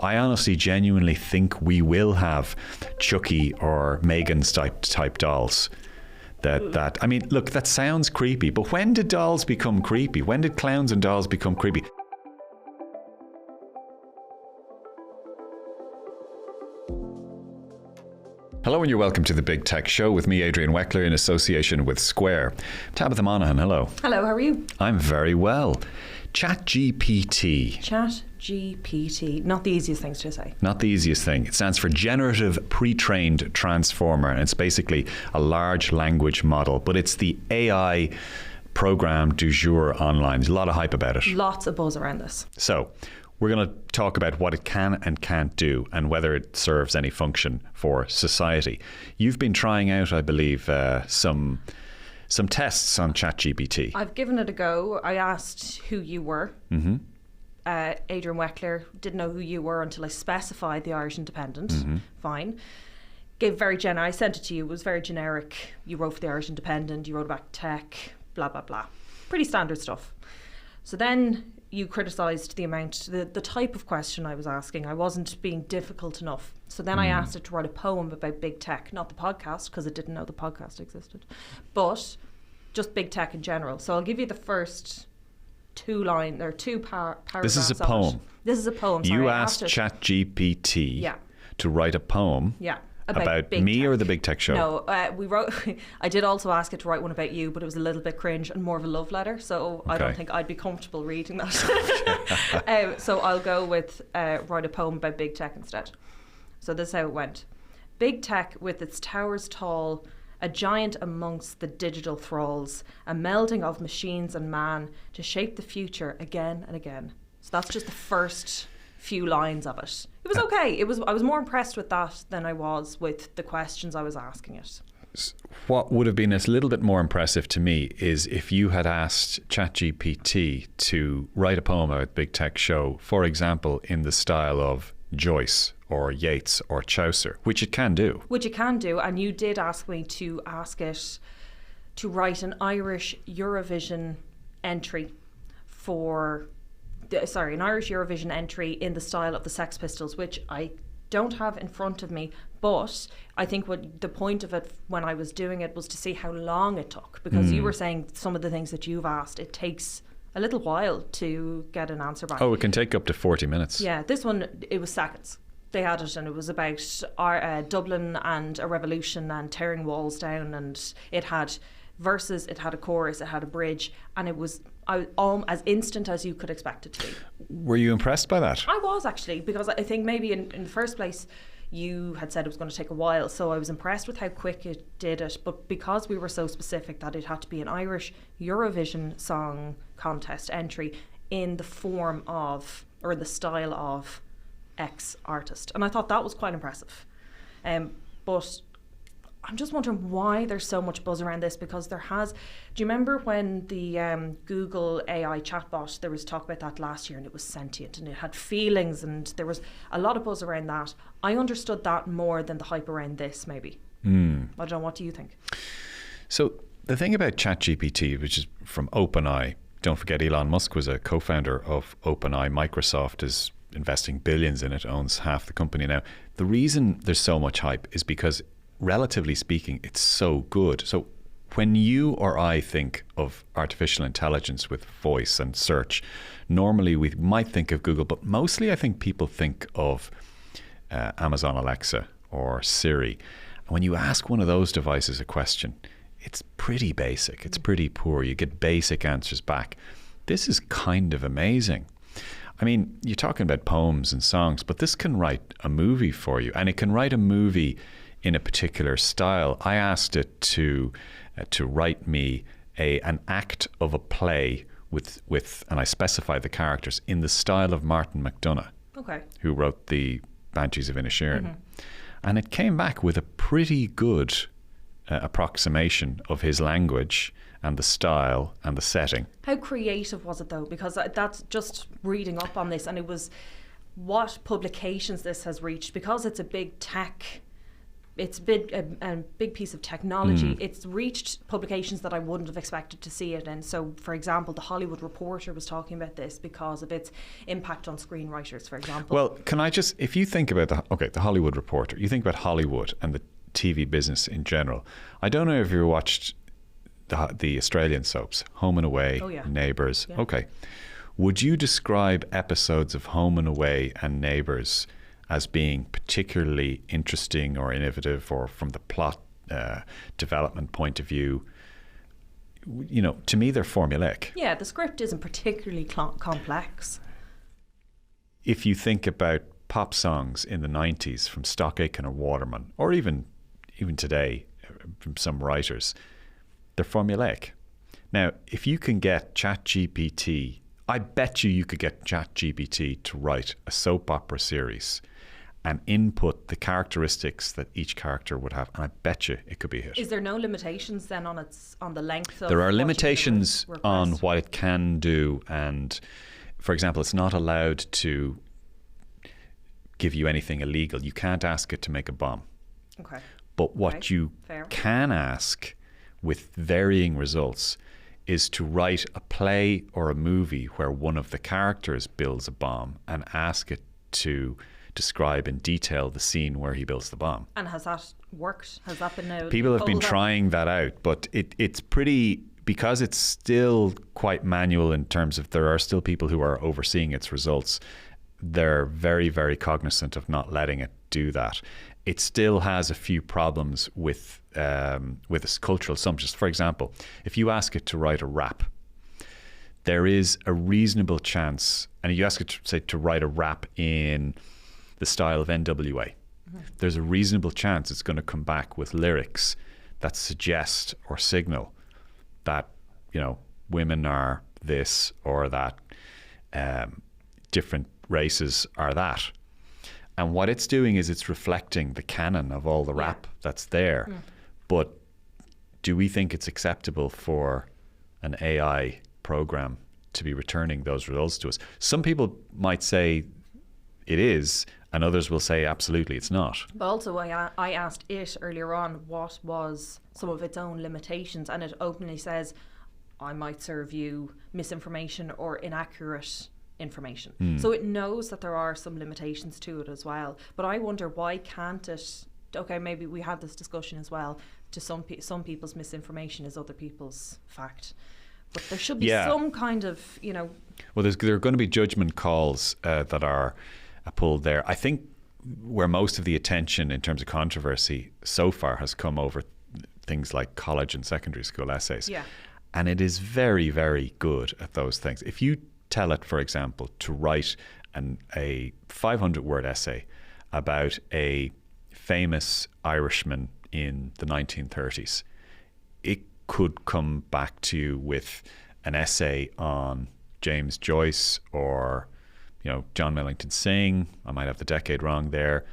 I honestly, genuinely think we will have Chucky or Megan's type dolls. That I mean, look, that sounds creepy, but when did dolls become creepy? When did clowns and dolls become creepy? Hello and you're welcome to the Big Tech Show with me, Adrian Weckler, in association with Square. Tabitha Monaghan, hello. Hello, how are you? I'm very well. Chat GPT. Chat GPT. Not the easiest things to say. Not the easiest thing. It stands for Generative Pre-trained Transformer, and it's basically a large language model, but it's the AI program du jour online. There's a lot of hype about it. Lots of buzz around this. So, we're going to talk about what it can and can't do and whether it serves any function for society. You've been trying out, I believe, some tests on ChatGPT. I've given it a go. I asked who you were. Mm-hmm. Adrian Weckler, didn't know who you were until I specified the Irish Independent. Mm-hmm. Fine. Gave very I sent it to you. It was very generic. You wrote for the Irish Independent. You wrote about tech, blah, blah, blah. Pretty standard stuff. So then you criticised the type of question I was asking. I wasn't being difficult enough. So then I asked it to write a poem about big tech, not the podcast, because it didn't know the podcast existed, but just big tech in general. So I'll give you the first two paragraphs. This is a poem. This is a poem. Sorry, you asked ChatGPT to write a poem. Yeah. About me tech. Or the Big Tech Show? No, I did also ask it to write one about you, but it was a little bit cringe and more of a love letter, so I don't think I'd be comfortable reading that. So I'll go with write a poem about big tech instead. So this is how it went. Big tech with its towers tall, a giant amongst the digital thralls, a melding of machines and man to shape the future again and again. So that's just the first few lines of it. It was okay. I was more impressed with that than I was with the questions I was asking it. What would have been a little bit more impressive to me is if you had asked ChatGPT to write a poem about Big Tech Show, for example, in the style of Joyce or Yeats or Chaucer, which it can do. And you did ask me to ask it to write an Irish Eurovision entry an Irish Eurovision entry in the style of the Sex Pistols, which I don't have in front of me, but I think what the point of it when I was doing it was to see how long it took, because you were saying some of the things that you've asked, it takes a little while to get an answer back. Oh, it can take up to 40 minutes. Yeah, this one, it was seconds. They had it, and it was about Dublin and a revolution and tearing walls down, and it had verses, it had a chorus, it had a bridge, and it was as instant as you could expect it to be. Were you impressed by that? I was, actually, because I think maybe in the first place you had said it was going to take a while, so I was impressed with how quick it did it, but because we were so specific that it had to be an Irish Eurovision Song Contest entry in the form of, or in the style of, X artist, and I thought that was quite impressive. But I'm just wondering why there's so much buzz around this, because do you remember when the Google AI chatbot, there was talk about that last year, and it was sentient and it had feelings, and there was a lot of buzz around that. I understood that more than the hype around this, maybe. I don't know, what do you think? So the thing about ChatGPT, which is from OpenAI, don't forget Elon Musk was a co-founder of OpenAI. Microsoft is investing billions in it, owns half the company now. The reason there's so much hype is because, relatively speaking, it's so good. So when you or I think of artificial intelligence with voice and search, normally we might think of Google, but mostly I think people think of Amazon Alexa or Siri. And when you ask one of those devices a question, it's pretty basic. It's pretty poor. You get basic answers back. This is kind of amazing. I mean, you're talking about poems and songs, but this can write a movie for you, and it can write a movie in a particular style. I asked it to write me an act of a play with and I specified the characters in the style of Martin McDonagh, who wrote the Banshees of Inisherin. And it came back with a pretty good approximation of his language and the style and the setting. How creative was it though? Because that's just reading up on this, and it was what publications this has reached, because it's a big tech it's a big piece of technology. It's reached publications that I wouldn't have expected to see it in. So, for example, the Hollywood Reporter was talking about this because of its impact on screenwriters, for example. Well, can I just, if you think about the Hollywood Reporter, you think about Hollywood and the TV business in general. I don't know if you watched the Australian soaps, Home and Away, Neighbours. Yeah. Okay. Would you describe episodes of Home and Away and Neighbours as being particularly interesting or innovative, or from the plot development point of view? You know, to me, they're formulaic. Yeah, the script isn't particularly complex. If you think about pop songs in the 90s from Stock Aitken or Waterman, or even today from some writers, they're formulaic. Now, if you can get Chat GPT, I bet you could get Chat GPT to write a soap opera series and input the characteristics that each character would have, and I bet you it could be a hit. Is there no limitations then on the length of? There are limitations on what it can do, and for example, it's not allowed to give you anything illegal. You can't ask it to make a bomb. Okay. But what you can ask, with varying results, is to write a play or a movie where one of the characters builds a bomb and ask it to describe in detail the scene where he builds the bomb. And has that worked? Has that been now? People have been trying that out, but it's pretty, because it's still quite manual in terms of there are still people who are overseeing its results. They're very, very cognizant of not letting it do that. It still has a few problems with its cultural assumptions. For example, if you ask it to write a rap, there is a reasonable chance, and you ask it to, say, to write a rap in the style of NWA, there's a reasonable chance it's going to come back with lyrics that suggest or signal that, you know, women are this, or that different races are that. And what it's doing is it's reflecting the canon of all the rap that's there. But do we think it's acceptable for an AI program to be returning those results to us? Some people might say it is, and others will say absolutely it's not. But also I asked it earlier on what was some of its own limitations, and it openly says, I might serve you misinformation or inaccurate information. So it knows that there are some limitations to it as well. But I wonder, why can't it, okay, maybe we have this discussion as well, to some people's misinformation is other people's fact. But there should be some kind of, you know... Well, there are going to be judgment calls that are pulled there. I think where most of the attention in terms of controversy so far has come over things like college and secondary school essays. Yeah. And it is very, very good at those things. If you tell it, for example, to write a 500-word essay about a famous Irishman in the 1930s, it could come back to you with an essay on James Joyce or, you know, John Millington Synge. I might have the decade wrong there.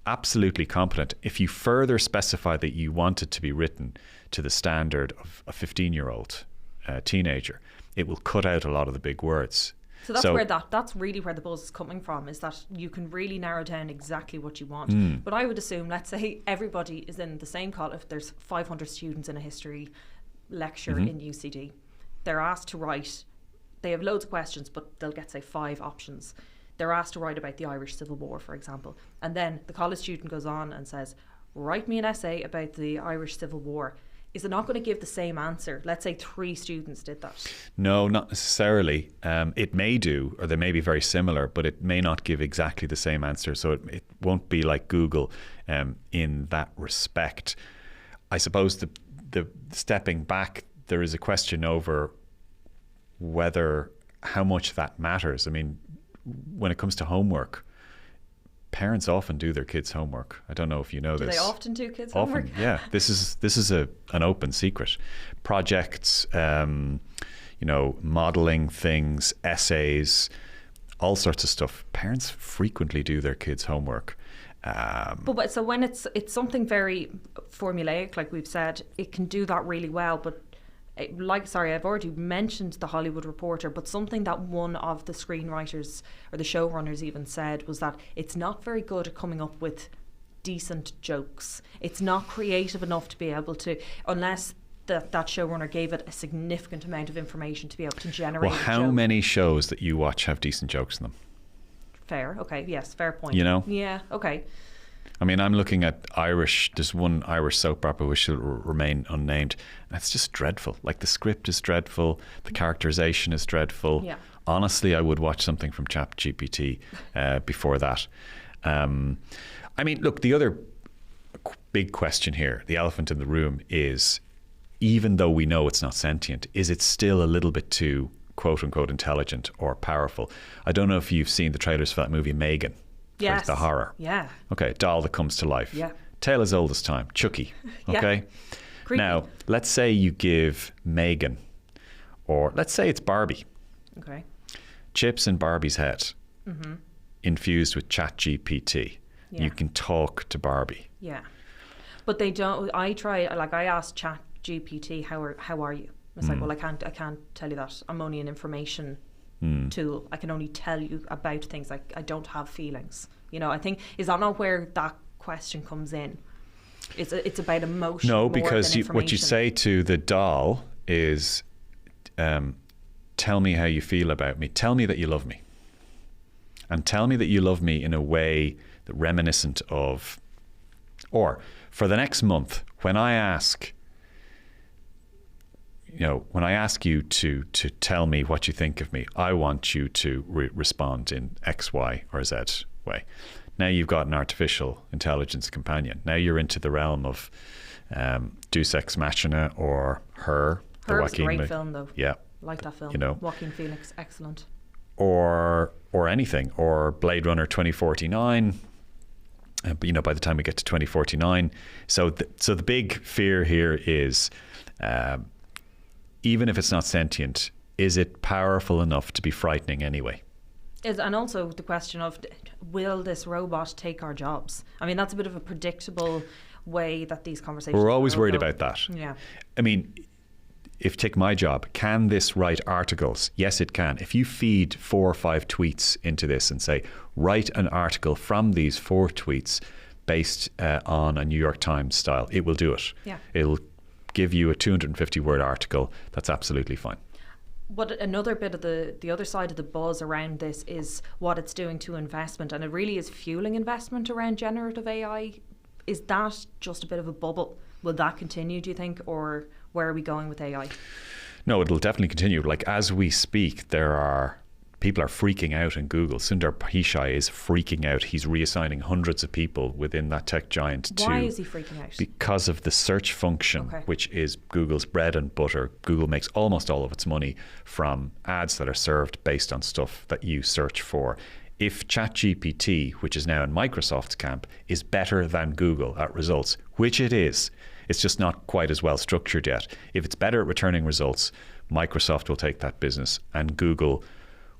Absolutely competent. If you further specify that you want it to be written to the standard of a 15-year-old teenager, it will cut out a lot of the big words. So that's really where the buzz is coming from, is that you can really narrow down exactly what you want. But I would assume, let's say everybody is in the same college. If there's 500 students in a history lecture in UCD, they're asked to write, they have loads of questions, but they'll get, say, 5 options. They're asked to write about the Irish Civil War, for example. And then the college student goes on and says, write me an essay about the Irish Civil War. Is it not going to give the same answer? Let's say 3 students did that. No, not necessarily. It may do, or they may be very similar, but it may not give exactly the same answer. So it won't be like Google in that respect. I suppose the stepping back, there is a question over how much that matters. I mean, when it comes to homework, parents often do their kids' homework. I don't know if you know this. Do they often do kids' homework? Often, yeah. This is an open secret. Projects, modeling things, essays, all sorts of stuff. Parents frequently do their kids' homework. But so when it's something very formulaic, like we've said, it can do that really well. But I've already mentioned the Hollywood Reporter, but something that one of the screenwriters or the showrunners even said was that it's not very good at coming up with decent jokes. It's not creative enough to be able to, unless that showrunner gave it a significant amount of information to be able to generate. Well, how many shows that you watch have decent jokes in them? Fair. Okay. Yes. Fair point. You know? Yeah. Okay. I mean, I'm looking at there's one Irish soap opera which will remain unnamed. And it's just dreadful. Like, the script is dreadful. The characterization is dreadful. Yeah. Honestly, I would watch something from Chat GPT before that. I mean, look, the other big question here, the elephant in the room, is even though we know it's not sentient, is it still a little bit too quote unquote intelligent or powerful? I don't know if you've seen the trailers for that movie Megan. Yes. The horror. Yeah. Okay, doll that comes to life. Yeah. Tale as old as time. Chucky. Okay. Yeah. Creepy. Now, let's say you give Megan, or let's say it's Barbie, Okay. chips in Barbie's head, infused with Chat GPT. Yeah. You can talk to Barbie. Yeah. But they don't. I asked Chat GPT, how are you? It's like, well, I can't tell you that. I'm only an information tool. I can only tell you about things. I don't have feelings. You know, I think, is that not where that question comes in? It's about emotion. No, more because than what you say to the doll is, tell me how you feel about me. Tell me that you love me. And tell me that you love me in a way that reminiscent of, or for the next month, when I ask you to tell me what you think of me, I want you to respond in X, Y, or Z way. Now you've got an artificial intelligence companion. Now you're into the realm of Deus Ex Machina or Her. Her was a great film, though. Yeah. Like that film. You know. Joaquin Phoenix, excellent. Or anything, or Blade Runner 2049. But you know, by the time we get to 2049, so the big fear here is, even if it's not sentient, is it powerful enough to be frightening anyway? And also the question of, will this robot take our jobs? I mean, that's a bit of a predictable way that these conversations. We're always worried go. about that. Yeah. I mean, if take my job, can this write articles? Yes, it can. If you feed 4 or 5 tweets into this and say, write an article from these 4 tweets based on a New York Times style, it will do it. Yeah. It'll give you a 250-word article. That's absolutely fine. What another bit of the other side of the buzz around this is what it's doing to investment, and it really is fueling investment around generative AI. Is that just a bit of a bubble? Will that continue, do you think, or where are we going with AI? No, it'll definitely continue. Like, as we speak, people are freaking out in Google. Sundar Pichai is freaking out. He's reassigning hundreds of people within that tech giant. Why is he freaking out? Because of the search function, which is Google's bread and butter. Google makes almost all of its money from ads that are served based on stuff that you search for. If ChatGPT, which is now in Microsoft's camp, is better than Google at results, which it is, it's just not quite as well structured yet. If it's better at returning results, Microsoft will take that business and Google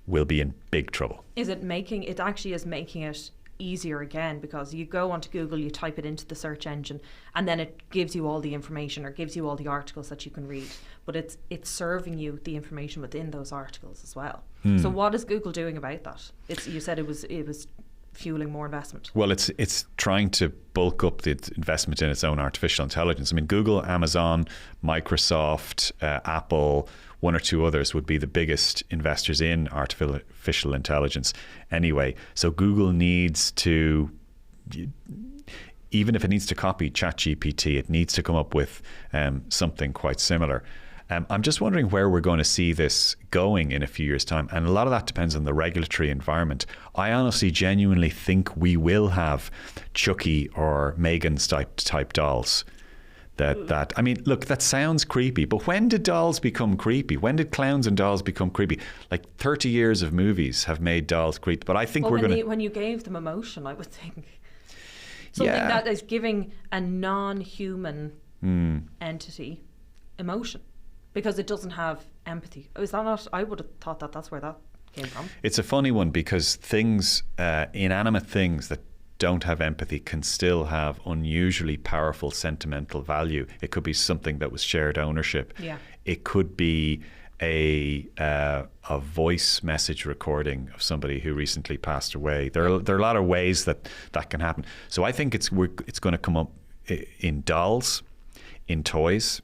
will be in big trouble. It actually is making it easier again, because you go onto Google, you type it into the search engine, and then it gives you all the information or gives you all the articles that you can read. But it's serving you the information within those articles as well. So what is Google doing about that? You said it was fueling more investment. Well, it's trying to bulk up the investment in its own artificial intelligence. I mean, Google, Amazon, Microsoft, Apple, one or two others would be the biggest investors in artificial intelligence anyway. So Google needs to, even if it needs to copy ChatGPT, it needs to come up with something quite similar. I'm just wondering where we're going to see this going in a few years' time. And a lot of that depends on the regulatory environment. I honestly, genuinely think we will have Chucky or Megan's type dolls. I mean, look, that sounds creepy, but when did dolls become creepy? When did clowns and dolls become creepy? Like 30 years of movies have made dolls creepy, but I think when you gave them emotion, I would think. Something that is giving a non-human entity emotion, because it doesn't have empathy. Is that not? I would have thought that's where that came from. It's a funny one, because things, inanimate things that don't have empathy can still have unusually powerful sentimental value. It could be something that was shared ownership. Yeah. It could be a voice message recording of somebody who recently passed away. There are a lot of ways that can happen. So I think it's going to come up in dolls, in toys.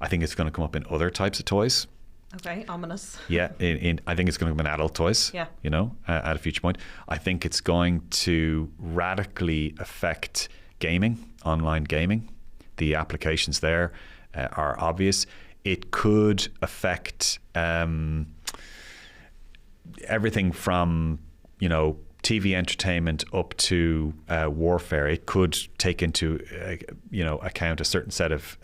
I think it's going to come up in other types of toys. Okay, ominous. Yeah, I think it's going to come in adult toys. Yeah. You know, at a future point. I think it's going to radically affect gaming, online gaming. The applications there are obvious. It could affect everything from, you know, TV entertainment up to warfare. It could take into account a certain set of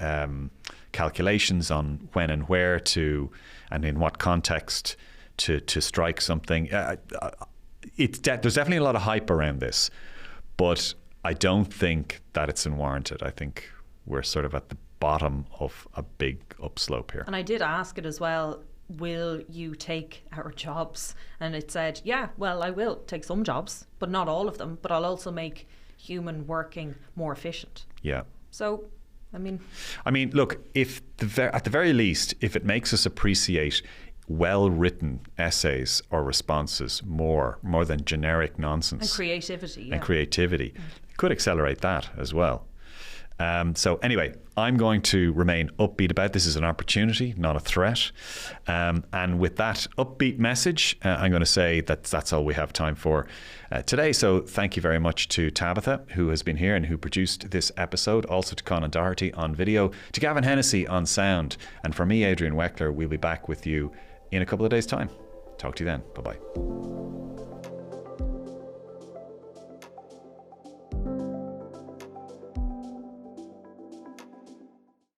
calculations on when and where to, and in what context to strike something. There's definitely a lot of hype around this, but I don't think that it's unwarranted. I think we're sort of at the bottom of a big upslope here. And I did ask it as well, will you take our jobs? And it said, yeah, well, I will take some jobs, but not all of them, but I'll also make human working more efficient. Yeah. So, I mean, look, if at the very least, if it makes us appreciate well-written essays or responses more than generic nonsense. And creativity. Yeah. And creativity. It could accelerate that as well. So anyway, I'm going to remain upbeat about this as an opportunity, not a threat. And with that upbeat message, I'm going to say that that's all we have time for today. So thank you very much to Tabitha, who has been here and who produced this episode. Also to Conan Doherty on video, to Gavin Hennessy on sound. And for me, Adrian Weckler, we'll be back with you in a couple of days' time. Talk to you then. Bye-bye.